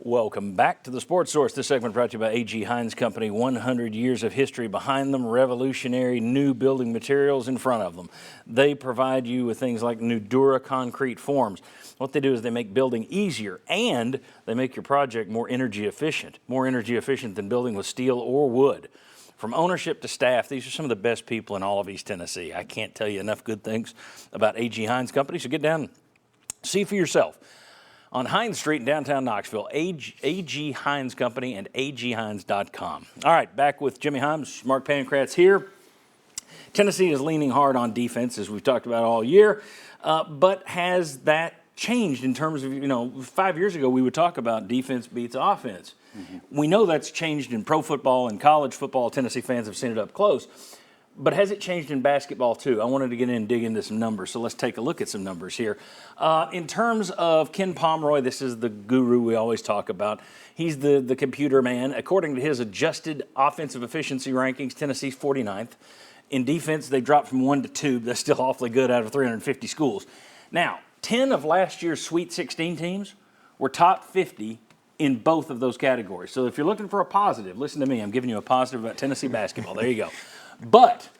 Welcome back to the Sports Source. This segment brought to you by A.G. Hines Company. 100 years of history behind them, revolutionary new building materials in front of them. They provide you with things like Nudura concrete forms. What they do is they make building easier and they make your project more energy efficient than building with steel or wood. From ownership to staff, these are some of the best people in all of East Tennessee. I can't tell you enough good things about A.G. Hines Company, so get down and see for yourself. On Hines Street in downtown Knoxville, A.G. Hines Company and aghines.com. All right, back with Jimmy Himes, Mark Pancratz here. Tennessee is leaning hard on defense, as we've talked about all year, but has that changed in terms of, 5 years ago we would talk about defense beats offense. Mm-hmm. We know that's changed in pro football and college football. Tennessee fans have seen it up close. But has it changed in basketball, too? I wanted to get in and dig into some numbers, so let's take a look at some numbers here. In terms of Ken Pomeroy, this is the guru we always talk about. He's the computer man. According to his adjusted offensive efficiency rankings, Tennessee's 49th. In defense, they dropped from 1 to 2, but that's still awfully good out of 350 schools. Now, 10 of last year's Sweet 16 teams were top 50 in both of those categories. So if you're looking for a positive, listen to me. I'm giving you a positive about Tennessee basketball. There you go. But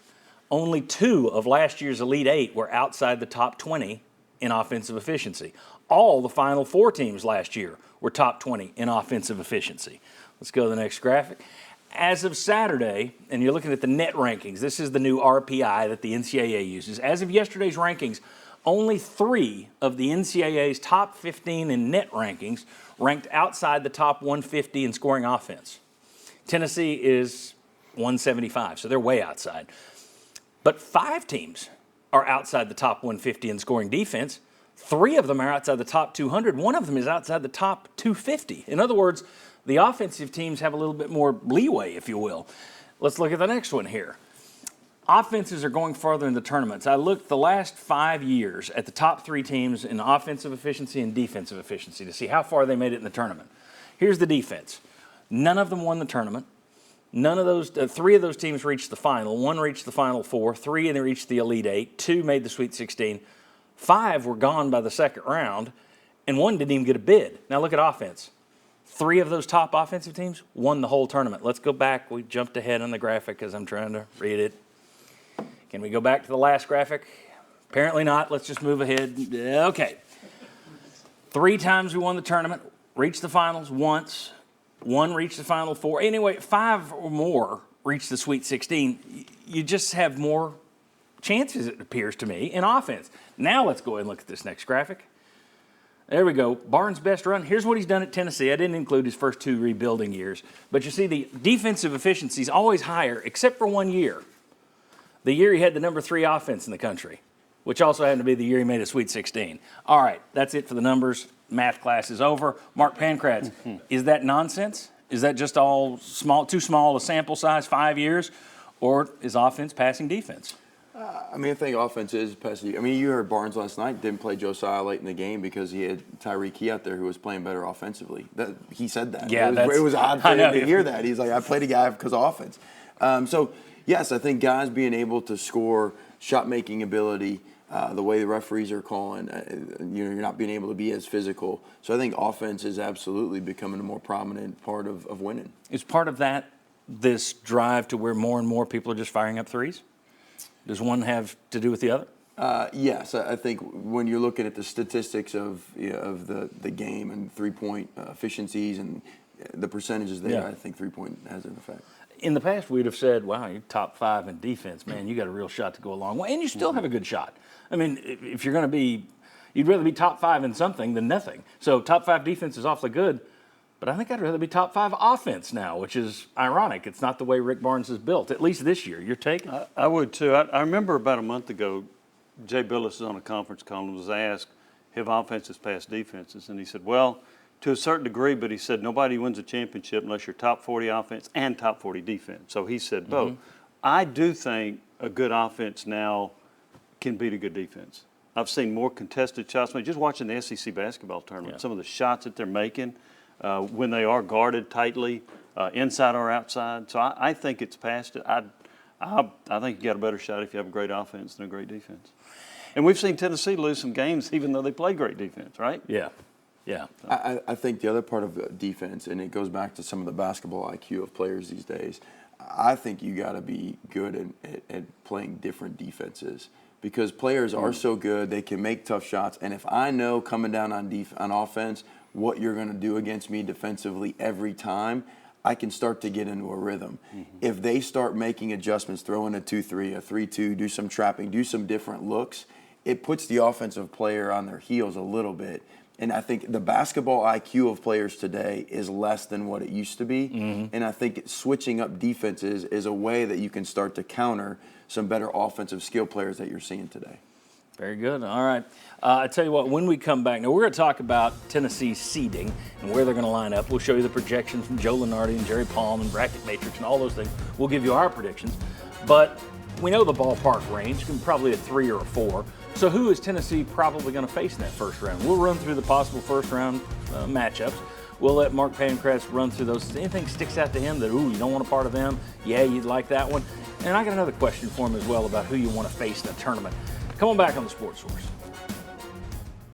only 2 of last year's Elite 8 were outside the top 20 in offensive efficiency. All the Final 4 teams last year were top 20 in offensive efficiency. Let's go to the next graphic. As of Saturday, and you're looking at the net rankings, this is the new RPI that the NCAA uses. As of yesterday's rankings, only 3 of the NCAA's top 15 in net rankings ranked outside the top 150 in scoring offense. Tennessee is 175, so they're way outside. But 5 teams are outside the top 150 in scoring defense. 3 of them are outside the top 200. 1 of them is outside the top 250. In other words, the offensive teams have a little bit more leeway, if you will. Let's look at the next one here. Offenses are going farther in the tournaments. I looked the last 5 years at the top 3 teams in offensive efficiency and defensive efficiency to see how far they made it in the tournament. Here's the defense. None of them won the tournament. None of those, 3 of those teams reached the final. 1 reached the Final 4. 3 they reached the Elite 8. 2 made the Sweet 16. 5 were gone by the second round, and 1 didn't even get a bid. Now look at offense. 3 of those top offensive teams won the whole tournament. Let's go back. We jumped ahead on the graphic because I'm trying to read it. Can we go back to the last graphic? Apparently not. Let's just move ahead. Okay. 3 times we won the tournament, reached the finals once. 1 reached the Final 4. Anyway, 5 or more reached the Sweet 16. You just have more chances, it appears to me, in offense. Now let's go ahead and look at this next graphic. There we go. Barnes' best run. Here's what he's done at Tennessee. I didn't include his first 2 rebuilding years. But you see the defensive efficiency is always higher, except for 1 year. The year he had the number 3 offense in the country, which also happened to be the year he made a Sweet 16. All right, that's it for the numbers. Math class is over. Mark Pancratz, is that nonsense? Is that just all too small a sample size, 5 years? Or is offense passing defense? I think offense is passing. You heard Barnes last night didn't play Josiah late in the game because he had Tyreek Key out there who was playing better offensively. He said that. Yeah, it was odd for him to hear that. He's like, I played a guy because of offense. So, yes, I think guys being able to score, shot-making ability, the way the referees are calling, you're not being able to be as physical. So I think offense is absolutely becoming a more prominent part of winning. Is part of that this drive to where more and more people are just firing up threes? Does one have to do with the other? Yes, I think when you're looking at the statistics of the game and three-point efficiencies and the percentages there, I think three-point has an effect. In the past, we'd have said, wow, you're top 5 in defense. Man, you got a real shot to go a long way. And you still have a good shot. If you're going to be, you'd rather be top 5 in something than nothing. So top 5 defense is awfully good. But I think I'd rather be top 5 offense now, which is ironic. It's not the way Rick Barnes is built, at least this year. Your take? I would, too. I remember about a month ago, Jay Billis was on a conference call and was asked if offenses pass defenses. And he said, well, to a certain degree, but he said nobody wins a championship unless you're top 40 offense and top 40 defense. So he said both. I do think a good offense now can beat a good defense. I've seen more contested shots. Just watching the SEC basketball tournament, some of the shots that they're making when they are guarded tightly, inside or outside. So I think it's past it. I think you got a better shot if you have a great offense than a great defense. And we've seen Tennessee lose some games even though they play great defense, right? Yeah. Yeah. I think the other part of defense, and it goes back to some of the basketball IQ of players these days, I think you got to be good at playing different defenses because players are so good, they can make tough shots. And if I know coming down on offense what you're going to do against me defensively every time, I can start to get into a rhythm. If they start making adjustments, throw in a 2-3, a 3-2, do some trapping, do some different looks, it puts the offensive player on their heels a little bit. And I think the basketball IQ of players today is less than what it used to be. And I think switching up defenses is a way that you can start to counter some better offensive skill players that you're seeing today. Very good. All right. I tell you what, when we come back, now we're going to talk about Tennessee's seeding and where they're going to line up. We'll show you the projections from Joe Lunardi and Jerry Palm and Bracket Matrix and all those things. We'll give you our predictions. But we know the ballpark range, probably a 3 or a 4. So who is Tennessee probably going to face in that first round? We'll run through the possible first round matchups. We'll let Mark Pancratz run through those. If anything sticks out to him that, ooh, you don't want a part of them, yeah, you'd like that one. And I got another question for him as well about who you want to face in the tournament. Come on back on the Sports Source.